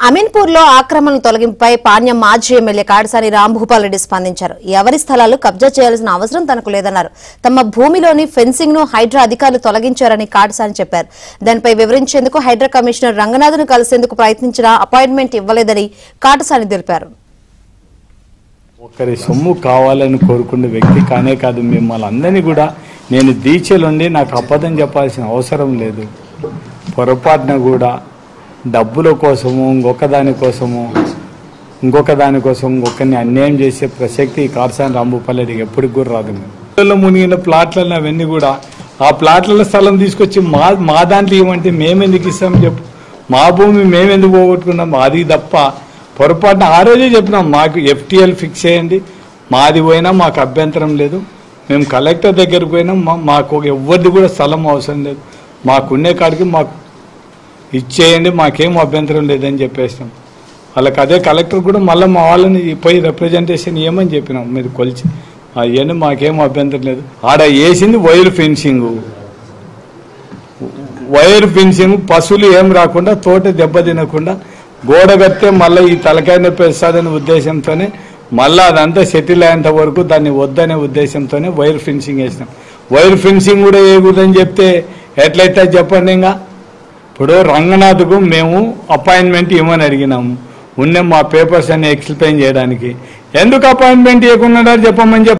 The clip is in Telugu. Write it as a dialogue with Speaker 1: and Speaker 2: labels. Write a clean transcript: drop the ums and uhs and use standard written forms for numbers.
Speaker 1: అమీన్పూర్లో ఆక్రమణల తొలగింపుపై పాణ్యం మాజీ ఎమ్మెల్యే కాడసాని రాంభూపాల్ రెడ్డి స్పందించారు. ఎవరి స్థలాలు కబ్జా చేయాల్సిన అవసరం తనకు లేదన్నారు. తమ భూమిలోని ఫెన్సింగ్ ను హైడ్రా అధికారులు తొలగించారని కాడసాని చెప్పారు. దానిపై వివరించేందుకు హైడ్రా కమిషనర్ రంగనాథ్ను కలిసేందుకు ప్రయత్నించినా అపాయింట్మెంట్ ఇవ్వలేదని కాడసాని తెలిపారు.
Speaker 2: ఒకరి సొమ్ము కావాలని కోరుకునే వ్యక్తి కానే కాదు, మిమ్మల్ని అందరినీ కూడా నేను దీక్షలుండి నాకు అబద్ధం చెప్పాల్సిన అవసరం లేదు. పొరపాటున కూడా డబ్బుల కోసము ఇంకొక దానికోసం ఇంకొకరిని అన్యాయం చేసే ప్రసక్తి కాడసాని రాంభూపాల్ రెడ్డికి ఎప్పటికి కూడా రాదు. మునిగిన ప్లాట్లను అవన్నీ కూడా ఆ ప్లాట్ల స్థలం తీసుకొచ్చి మా దాంట్లో ఇవ్వమంటే మేమెందుకు ఇస్తాం చెప్పు, మా భూమి మేమెందుకు పోగొట్టుకున్నాం. అది తప్ప పొరపాటున ఆ రోజే చెప్పినాం, మాకు FTL ఫిక్స్ చేయండి, మాది పోయినా మాకు అభ్యంతరం లేదు. మేము కలెక్టర్ దగ్గరకు పోయినాం, మాకు ఎవరిది కూడా స్థలం అవసరం లేదు, మాకున్నే కాడికి మాకు ఇచ్చేయండి, మాకేం అభ్యంతరం లేదని చెప్పేసినాం. వాళ్ళకి అదే కలెక్టర్ కూడా మళ్ళీ మా వాళ్ళని పోయి రిప్రజెంటేషన్ ఇవ్వమని చెప్పినాం, మీరు కొలిచి అవన్నీ మాకేం అభ్యంతరం లేదు. ఆడ వేసింది వైర్ ఫెన్సింగ్ పశువులు ఏం రాకుండా తోట దెబ్బ తినకుండా గోడ కడితే మళ్ళీ ఈ తలకాయ నొప్పి వేస్తుందనే ఉద్దేశంతోనే మళ్ళీ అదంతా సెటిల్ అయ్యేంత వరకు దాన్ని వద్దనే ఉద్దేశంతోనే వైర్ ఫెన్సింగ్ వేసినాం. వైర్ ఫెన్సింగ్ కూడా వేయకూడదని చెప్తే ఎట్లయితే చెప్పండి. ఇంకా ఇప్పుడు రంగనాథ్కు మేము అపాయింట్మెంట్ ఇవ్వమని అడిగినాము, ఉన్న మా పేపర్స్ అన్ని ఎక్స్ప్లెయిన్ చేయడానికి. ఎందుకు అపాయింట్మెంట్ ఇవ్వకుండా చెప్పమని